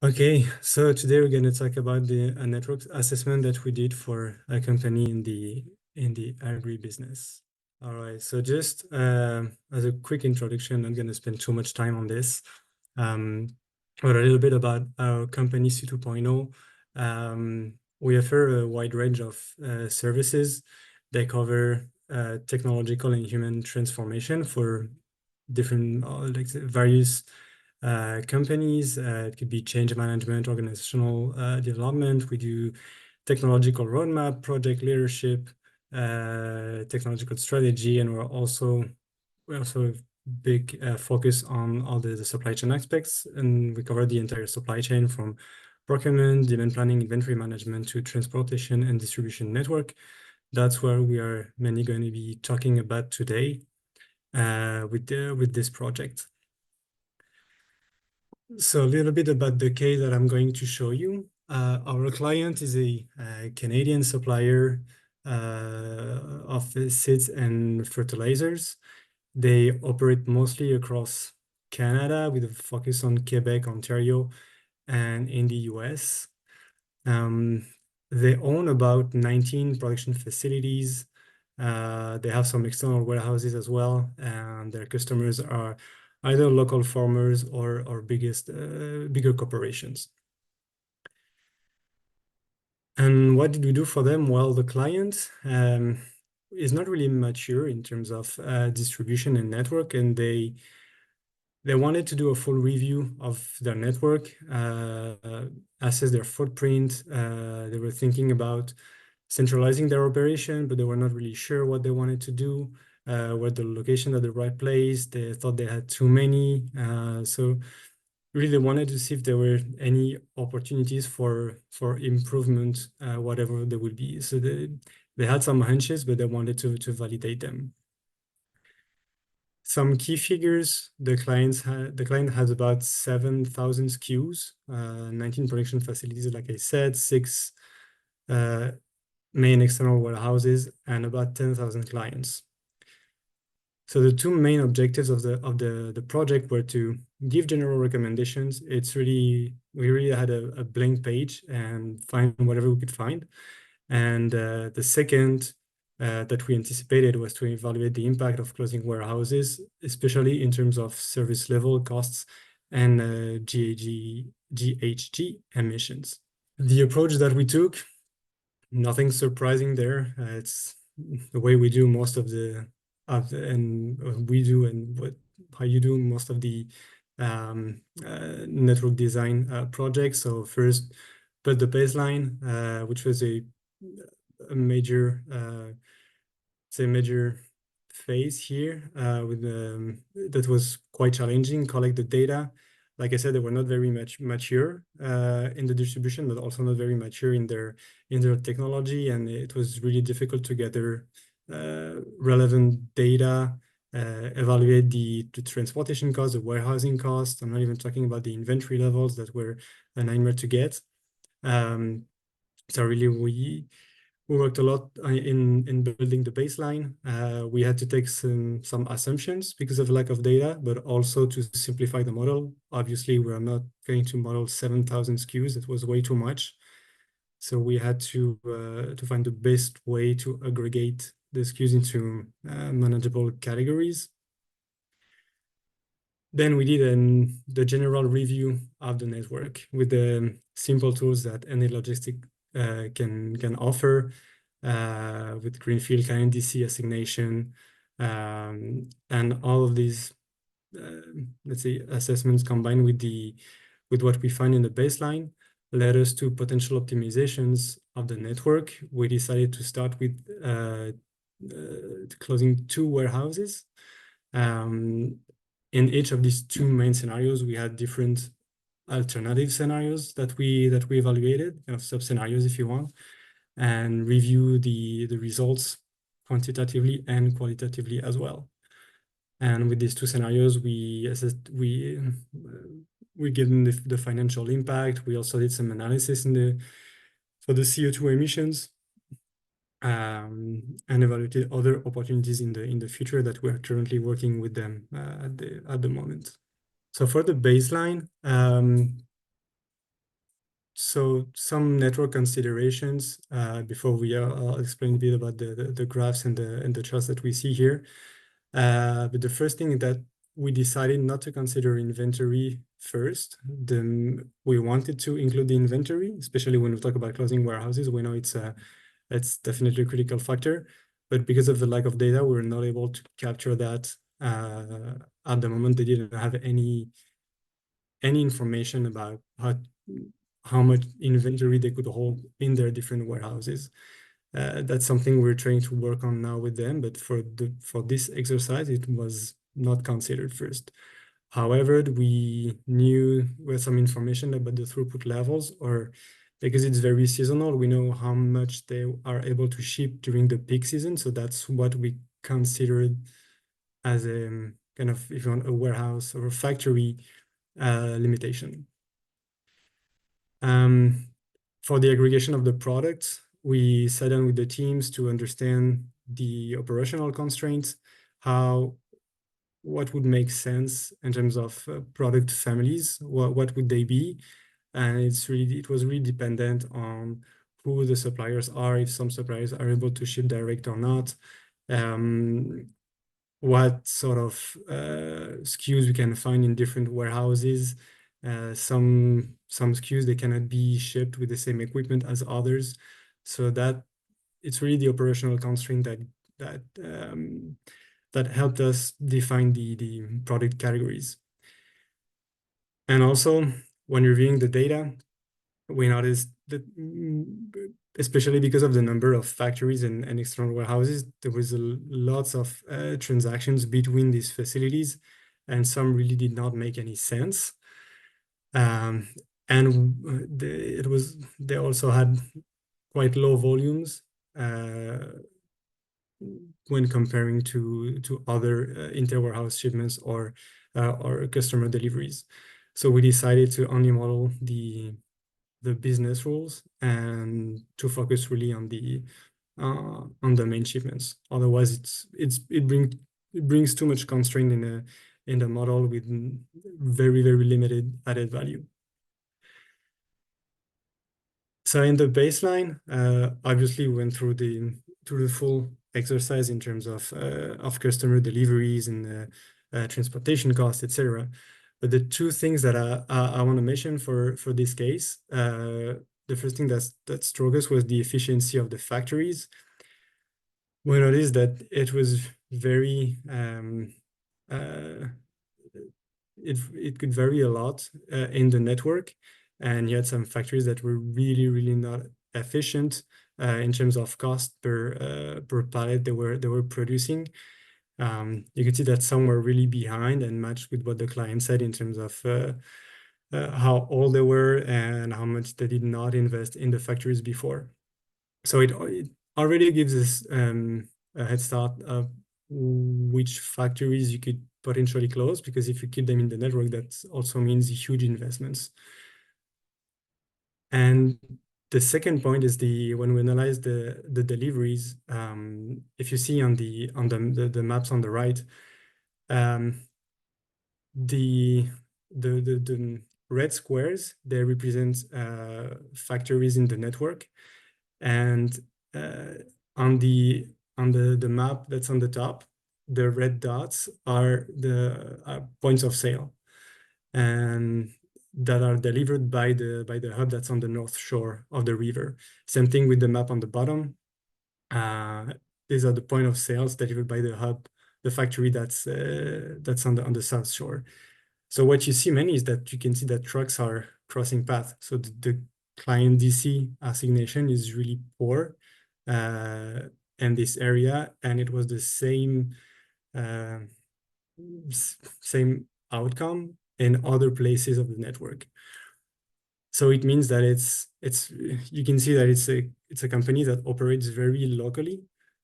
Okay, so today we're going to talk about the network assessment that we did for a company in the agribusiness. All right, so just as a quick introduction, I'm not going to spend too much time on this, but a little bit about our company C2.0. We offer a wide range of services. They cover technological and human transformation for different like various companies. It could be change management, organizational development. We do technological roadmap, project leadership, technological strategy, and we also have big focus on all the supply chain aspects, and we cover the entire supply chain from procurement, demand planning, inventory management to transportation and distribution network. That's where we are mainly going to be talking about today with this project. So a little bit about the case that I'm going to show you. Our client is a Canadian supplier of seeds and fertilizers. They operate mostly across Canada with a focus on Quebec, Ontario, and in the US. They own about 19 production facilities. They have some external warehouses as well, and their customers are either local farmers or bigger corporations. And what did we do for them? Well, the client is not really mature in terms of distribution and network, and they wanted to do a full review of their network, assess their footprint. They were thinking about centralizing their operation, but they were not really sure what they wanted to do. Were the location at the right place? They thought they had too many. So really they wanted to see if there were any opportunities for improvement, whatever they would be. So they had some hunches, but they wanted to validate them. Some key figures: the client has about 7,000 SKUs, 19 production facilities, like I said, 6 main external warehouses, and about 10,000 clients. So the two main objectives of the project were to give general recommendations. We really had a blank page and find whatever we could find. And the second that we anticipated was to evaluate the impact of closing warehouses, especially in terms of service level costs and GHG emissions. The approach that we took, nothing surprising there. It's the way we do most of the how you do most of the network design projects. So first, put the baseline, which was a major phase here that was quite challenging. Collect the data. Like I said, they were not very much mature in the distribution, but also not very mature in their technology, and it was really difficult to gather relevant data, evaluate the transportation costs, the warehousing costs. I'm not even talking about the inventory levels that were a nightmare to get. So really, we worked a lot in building the baseline. We had to take some assumptions because of lack of data, but also to simplify the model. Obviously, we are not going to model 7,000 SKUs. It was way too much. So we had to find the best way to aggregate the SKUs into manageable categories. Then we did the general review of the network with the simple tools that anyLogistix can offer, with greenfield client DC assignation, and all of these let's say assessments combined with what we find in the baseline led us to potential optimizations of the network. We decided to start with closing 2 warehouses. In each of these 2 main scenarios, we had different alternative scenarios that we evaluated, kind of sub-scenarios if you want, and review the results quantitatively and qualitatively as well. And with these 2 scenarios, we assessed, we given the financial impact. We also did some analysis for the CO2 emissions, and evaluated other opportunities in the future that we're currently working with them at the moment. So for the baseline, So some network considerations before we I'll explain a bit about the graphs and the charts that we see here. But the first thing is that we decided not to consider inventory first. We wanted to include the inventory, especially when we talk about closing warehouses. We know it's definitely a critical factor, but because of the lack of data, we were not able to capture that at the moment. They didn't have any information about how much inventory they could hold in their different warehouses. That's something we're trying to work on now with them, but for this exercise, it was not considered first. However, we knew with some information about the throughput levels, or because it's very seasonal, we know how much they are able to ship during the peak season. So that's what we considered as a kind of, if you want, a warehouse or a factory limitation. For the aggregation of the products, we sat down with the teams to understand the operational constraints, what would make sense in terms of product families, what would they be? And it was really dependent on who the suppliers are, if some suppliers are able to ship direct or not, what sort of SKUs we can find in different warehouses. Some SKUs, they cannot be shipped with the same equipment as others. So that it's really the operational constraint that helped us define the product categories. And also, when reviewing the data, we noticed that, especially because of the number of factories and external warehouses, there was lots of transactions between these facilities, and some really did not make any sense. And they also had quite low volumes when comparing to other inter-warehouse shipments or customer deliveries. So we decided to only model the business rules and to focus really on the main shipments. Otherwise, it brings too much constraint in the model with very limited added value. So in the baseline, obviously we went through the full exercise in terms of customer deliveries and transportation costs, etc. But the two things that I want to mention for this case, the first thing that struck us was the efficiency of the factories. We noticed that it was very it could vary a lot in the network, and you had some factories that were really not efficient in terms of cost per pallet they were producing. You could see that some were really behind and matched with what the client said in terms of how old they were and how much they did not invest in the factories before. So it already gives us a head start of which factories you could potentially close, because if you keep them in the network, that also means huge investments. And the second point is when we analyze the deliveries, if you see on the maps on the right, the red squares, they represent factories in the network, and on the map that's on the top, the red dots are the points of sale, and that are delivered by the hub that's on the north shore of the river. Same thing with the map on the bottom. These are the point of sales delivered by the hub, the factory that's on the south shore. So what you see mainly is that you can see that trucks are crossing paths. So the client DC assignation is really poor in this area, and it was the same outcome in other places of the network. So it means that you can see that it's a company that operates very locally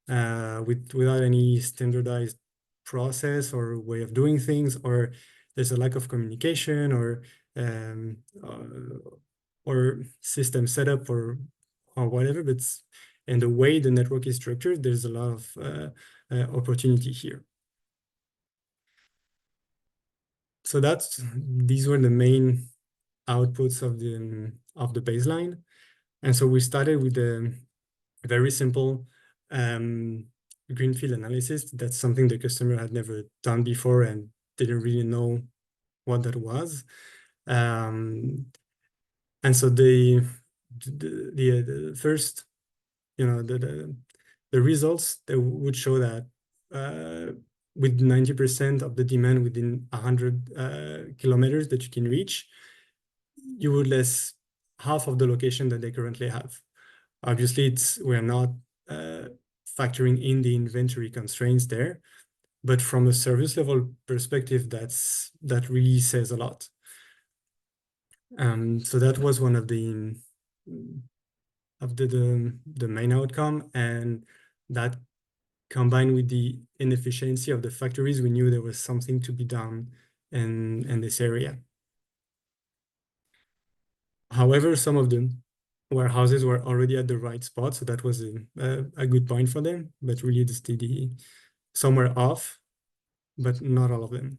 without any standardized process or way of doing things, or there's a lack of communication or system setup or whatever. But and the way the network is structured, there's a lot of opportunity here. So these were the main outputs of the baseline. And so we started with a very simple greenfield analysis. That's something the customer had never done before and didn't really know what that was. And so the first, the results that would show that with 90% of the demand within 100 kilometers that you can reach, you would less half of the location that they currently have. Obviously, we're not factoring in the inventory constraints there, but from a service level perspective, that really says a lot. So that was one of the main outcome, and that combined with the inefficiency of the factories, we knew there was something to be done in this area. However, some of the warehouses were already at the right spot, so that was a good point for them, but really some were off, but not all of them.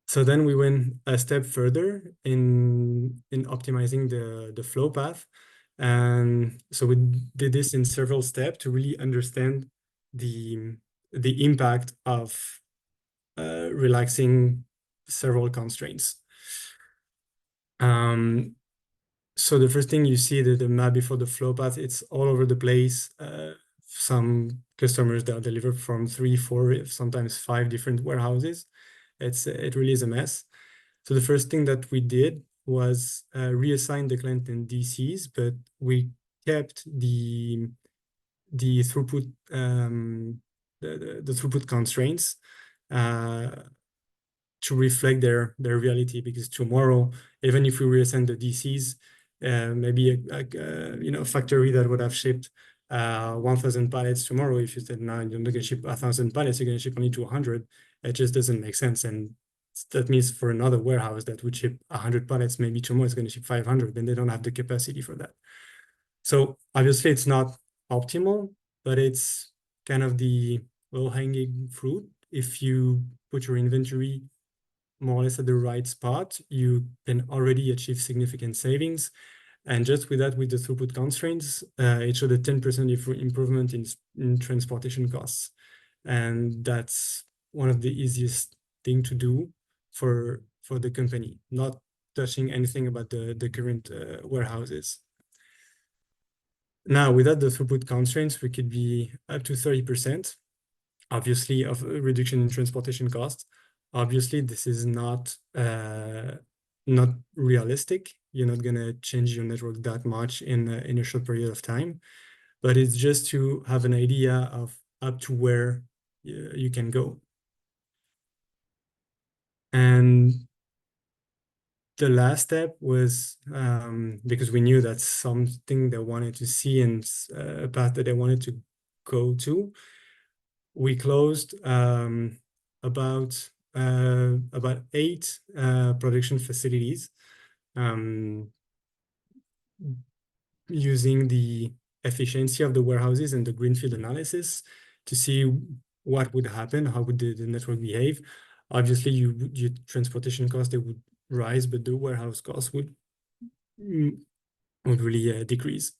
So then we went a step further in optimizing the flow path. And so we did this in several steps to really understand the impact of relaxing several constraints. So the first thing you see, the map before the flow path, it's all over the place. Some customers that are delivered from 3, 4, sometimes 5 different warehouses. It really is a mess. So the first thing that we did was reassign the client in DCs, but we kept the throughput the throughput constraints to reflect their reality, because tomorrow, even if we reassign the DCs, maybe a factory that would have shipped 1,000 pallets tomorrow, if you said, no, you're not going to ship 1,000 pallets, you're going to ship only 200, it just doesn't make sense. And that means for another warehouse that would ship 100 pallets, maybe tomorrow it's going to ship 500, then they don't have the capacity for that. So obviously it's not optimal, but it's kind of the low-hanging fruit. If you put your inventory more or less at the right spot, you can already achieve significant savings. And just with that, with the throughput constraints, it showed a 10% improvement in transportation costs. And that's one of the easiest thing to do for the company, not touching anything about the current warehouses. Now, without the throughput constraints, we could be up to 30%, obviously, of a reduction in transportation costs. Obviously, this is not realistic. You're not going to change your network that much in a short period of time, but it's just to have an idea of up to where you can go. And the last step was, because we knew that's something they wanted to see and a path that they wanted to go to, we closed about 8 production facilities, using the efficiency of the warehouses and the greenfield analysis to see what would happen, how would the network behave. Obviously, your transportation costs, they would rise, but the warehouse costs would really decrease.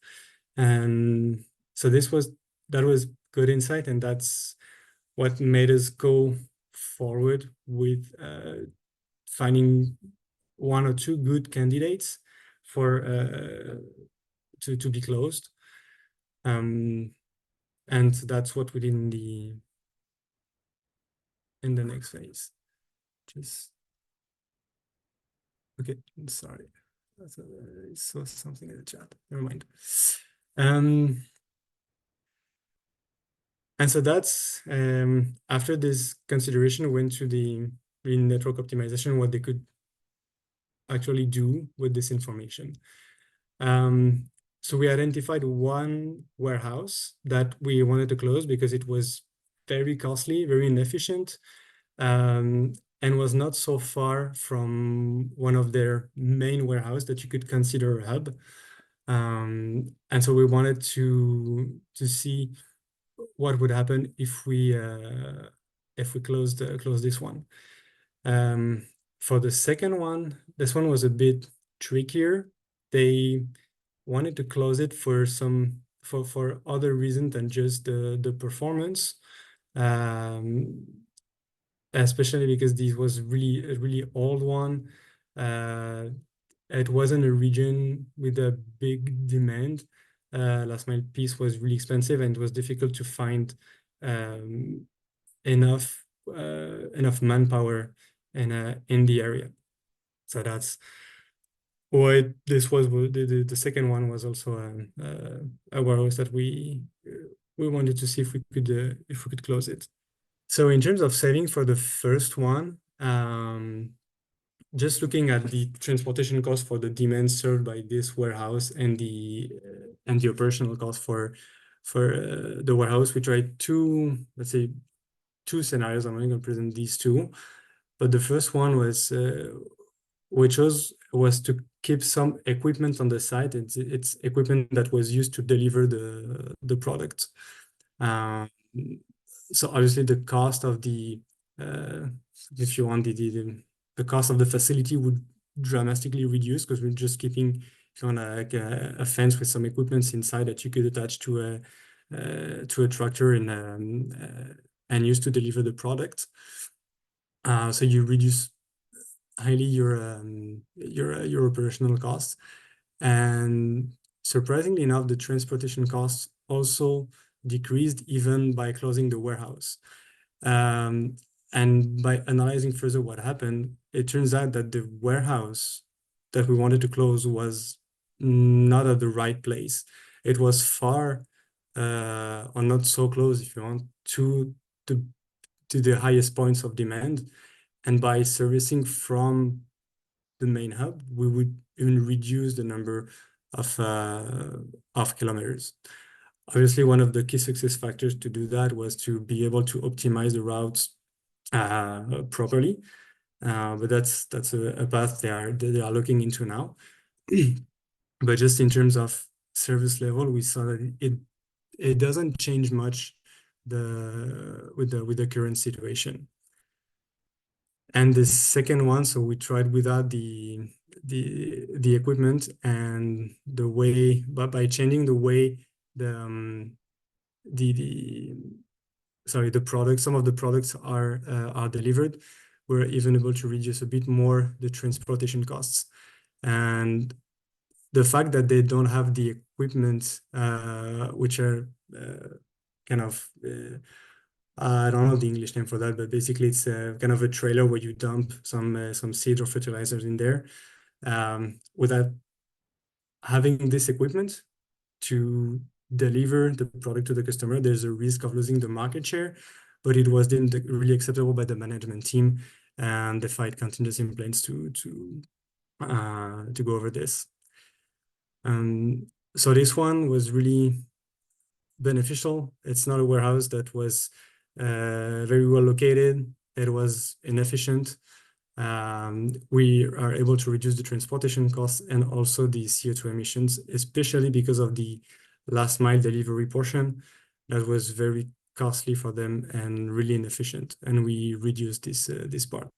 And so that was good insight, and that's what made us go forward with finding 1 or 2 good candidates for to be closed. And that's what we did in the next phase. Okay, sorry. I saw something in the chat. Never mind. And so that's after this consideration, went to the network optimization, what they could actually do with this information. So we identified 1 warehouse that we wanted to close because it was very costly, very inefficient, and was not so far from one of their main warehouse that you could consider a hub. And so we wanted to see what would happen if we close this one. For the second one, this one was a bit trickier. They wanted to close it for other reasons than just the performance. Especially because this was really a really old one. It wasn't a region with a big demand. Last mile piece was really expensive, and it was difficult to find um, enough manpower in the area. So that's why this was the second one was also a warehouse that we wanted to see if we could close it. So in terms of saving for the first one, just looking at the transportation cost for the demand served by this warehouse and the operational cost for the warehouse, we tried let's say two scenarios. I'm only going to present these two, but the first one was to keep some equipment on the site. It's equipment that was used to deliver the product. So obviously the cost of if you want the cost of the facility would dramatically reduce, because we're just keeping, if you want, like a fence with some equipment inside that you could attach to a tractor and use to deliver the product. So you reduce highly your operational costs, and surprisingly enough, the transportation costs also decreased even by closing the warehouse. And by analyzing further what happened, it turns out that the warehouse that we wanted to close was not at the right place. It was far, or not so close, if you want, to the highest points of demand. And by servicing from the main hub, we would even reduce the number of kilometers. Obviously, one of the key success factors to do that was to be able to optimize the routes properly. But that's a path they are looking into now. But just in terms of service level, we saw that it doesn't change much with the current situation. And the second one, so we tried without the equipment, and the way, but by changing the way the products, some of the products are delivered, we're even able to reduce a bit more the transportation costs. And the fact that they don't have the equipment, which are kind of I don't know the English name for that, but basically it's kind of a trailer where you dump some seeds or fertilizers in there. Without having this equipment to deliver the product to the customer, there's a risk of losing the market share. But it was deemed really acceptable by the management team, and they find contingency plans to go over this. So this one was really beneficial. It's not a warehouse that was very well located. It was inefficient. We are able to reduce the transportation costs and also the CO2 emissions, especially because of the last mile delivery portion that was very costly for them and really inefficient. And we reduced this part.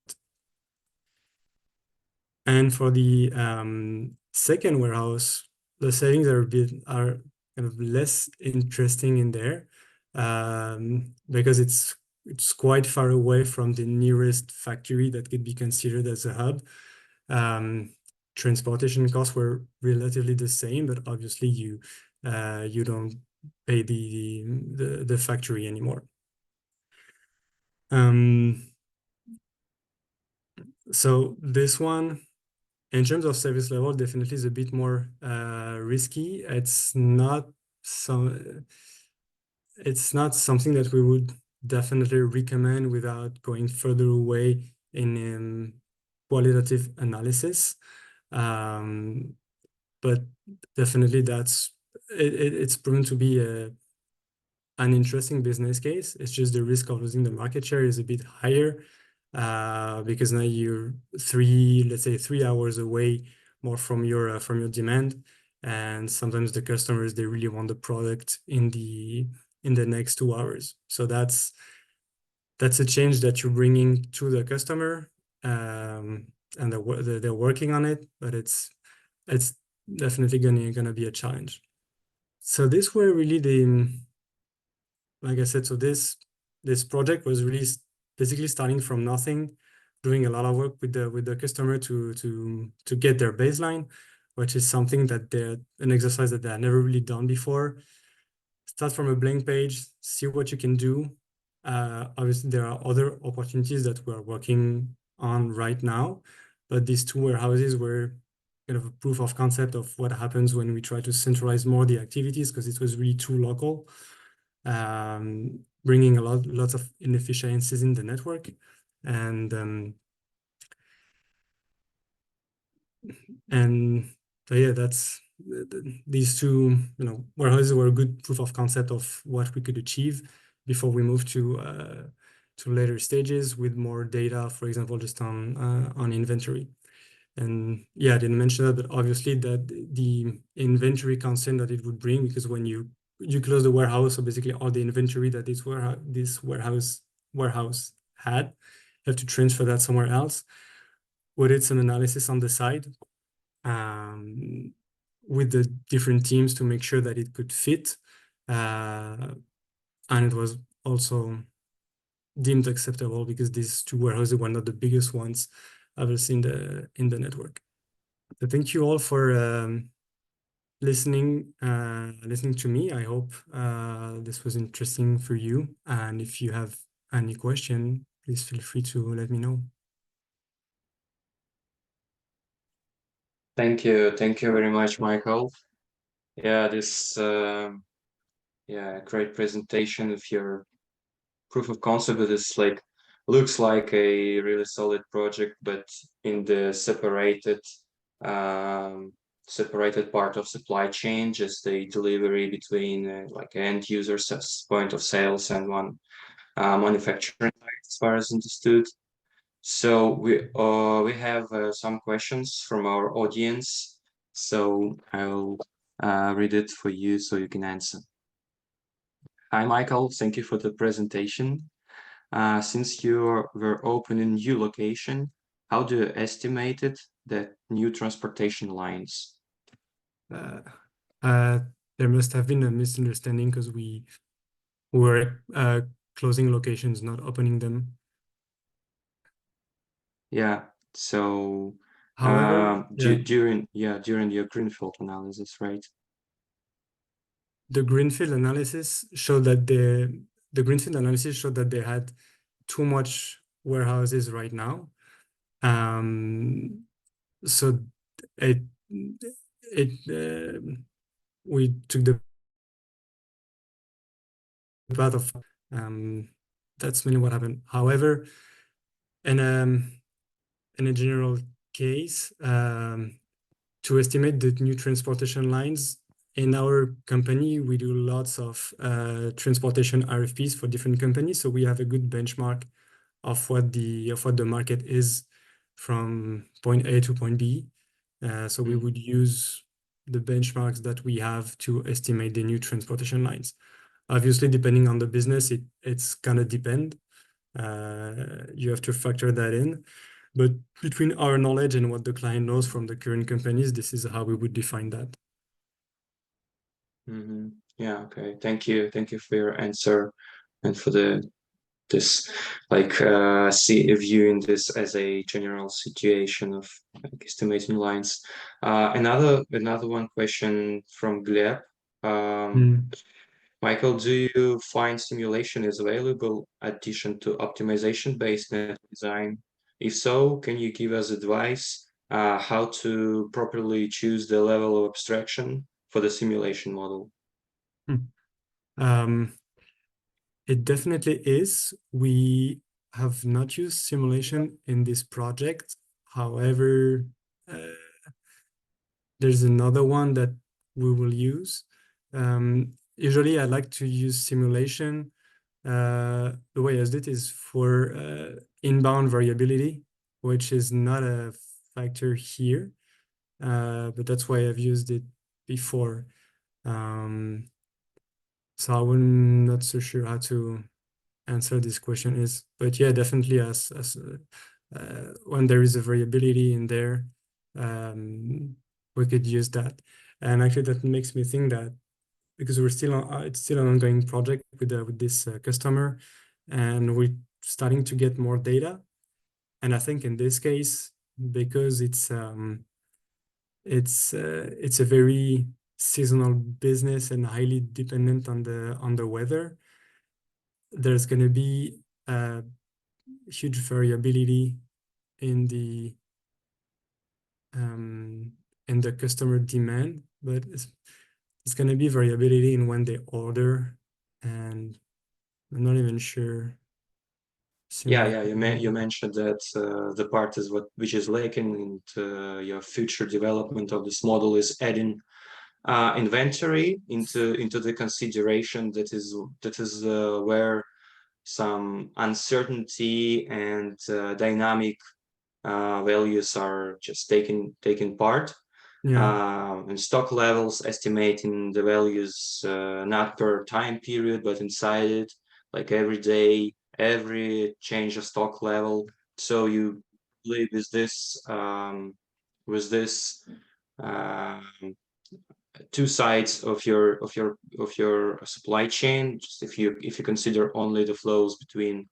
And for the second warehouse, the savings are kind of less interesting in there, because it's quite far away from the nearest factory that could be considered as a hub. Transportation costs were relatively the same, but obviously you don't pay the factory anymore. So this one, in terms of service level, definitely is a bit more risky. It's not something that we would definitely recommend without going further away in qualitative analysis. But definitely it's proven to be an interesting business case. It's just the risk of losing the market share is a bit higher, because now you're let's say 3 hours away more from your demand, and sometimes the customers, they really want the product in the next 2 hours. So that's a change that you're bringing to the customer, and they're working on it, but it's definitely gonna be a challenge. So this were really like I said, so this project was really basically starting from nothing, doing a lot of work with the customer to get their baseline, which is something that an exercise that they had never really done before. Start from a blank page, see what you can do. Obviously, there are other opportunities that we're working on right now, but these two warehouses were kind of a proof of concept of what happens when we try to centralize more the activities, because it was really too local, bringing lots of inefficiencies in the network. And so yeah, that's these two, warehouses were a good proof of concept of what we could achieve before we move to later stages with more data, for example, just on inventory. And yeah, I didn't mention that, but obviously that the inventory concern that it would bring, because when you close the warehouse, so basically all the inventory that this warehouse had, you have to transfer that somewhere else. We did some analysis on the side with the different teams to make sure that it could fit. And it was also deemed acceptable because these two warehouses were not the biggest ones ever seen in the network. So thank you all for listening to me. I hope this was interesting for you. And if you have any question, please feel free to let me know. Thank you very much, Michael. Yeah, this great presentation of your proof of concept. This looks like a really solid project, but in the separated part of supply chain, just the delivery between end users as point of sales and one manufacturing site, as far as understood. So we have some questions from our audience. So I'll read it for you so you can answer. Hi, Michael. Thank you for the presentation. Since you were opening new location, how do you estimate the new transportation lines? There must have been a misunderstanding because we were closing locations, not opening them. Yeah. So However, during your greenfield analysis, right? The greenfield analysis showed that they had too much warehouses right now. So it we took the path of that's mainly what happened. However, in a general case, to estimate the new transportation lines in our company, we do lots of transportation RFPs for different companies. So we have a good benchmark of what the market is from point A to point B. So we would use the benchmarks that we have to estimate the new transportation lines. Obviously, depending on the business, it's gonna depend. You have to factor that in. But between our knowledge and what the client knows from the current companies, this is how we would define that. Mm-hmm. Yeah, okay. Thank you for your answer and for this viewing this as a general situation of estimating lines. Another one question from Gleb. Michael, do you find simulation is a valuable addition to optimization-based net design? If so, can you give us advice how to properly choose the level of abstraction for the simulation model? It definitely is. We have not used simulation in this project. However, there's another one that we will use. Usually I like to use simulation. The way I used it is for inbound variability, which is not a factor here, but that's why I've used it before. So I'm not so sure how to answer this question but yeah, definitely as when there is a variability in there, we could use that. And actually, that makes me think that because we're still on, it's still an ongoing project with this customer, and we're starting to get more data. And I think in this case, because it's a very seasonal business and highly dependent on the weather, there's going to be huge variability in the customer demand, but it's going to be variability in when they order, and I'm not even sure. Yeah, you mentioned that the part is which is lacking into your future development of this model is adding inventory into the consideration. That is where some uncertainty and dynamic values are just taking part. Yeah, And stock levels, estimating the values not per time period, but inside it, like every day, every change of stock level. So you live with this um, two sides of your supply chain. Just if you consider only the flows between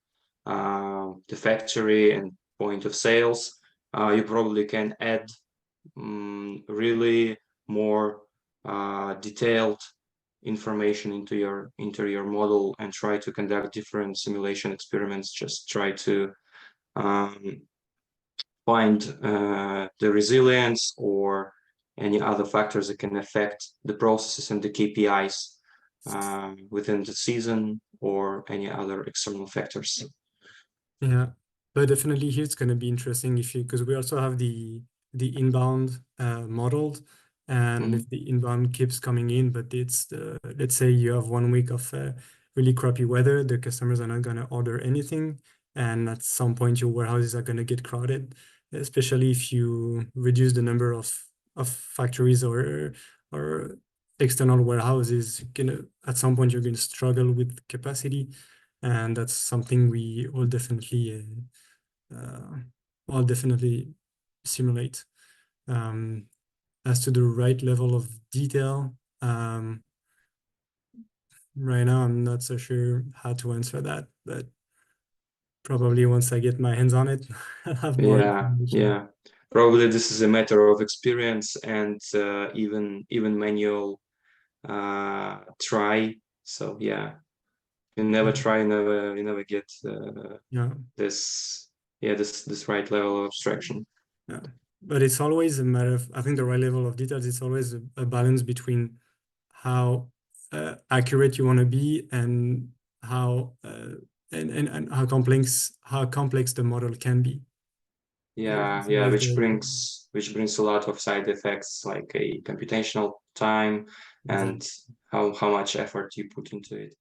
the factory and point of sales, you probably can add really more detailed information into your model and try to conduct different simulation experiments. Just try to um, find the resilience or any other factors that can affect the processes and the KPIs within the season or any other external factors. yeah. But definitely here it's going to be interesting because we also have the inbound modeled, and if the inbound keeps coming in, but it's let's say you have 1 week of really crappy weather, the customers are not going to order anything, and at some point your warehouses are going to get crowded, especially if you reduce the number of factories or external warehouses. At some point you're going to struggle with capacity, and that's something we will definitely simulate. As to the right level of detail, right now I'm not so sure how to answer that, but probably once I get my hands on it, I'll have more information. Yeah. Probably this is a matter of experience and even manual try. So yeah, you never try, you never get Yeah, this this right level of abstraction. yeah. But it's always a matter of, I think the right level of details, it's always a balance between how accurate you want to be and how and how complex the model can be. It's Yeah, always which brings a lot of side effects like a computational time and exactly. how much effort you put into it.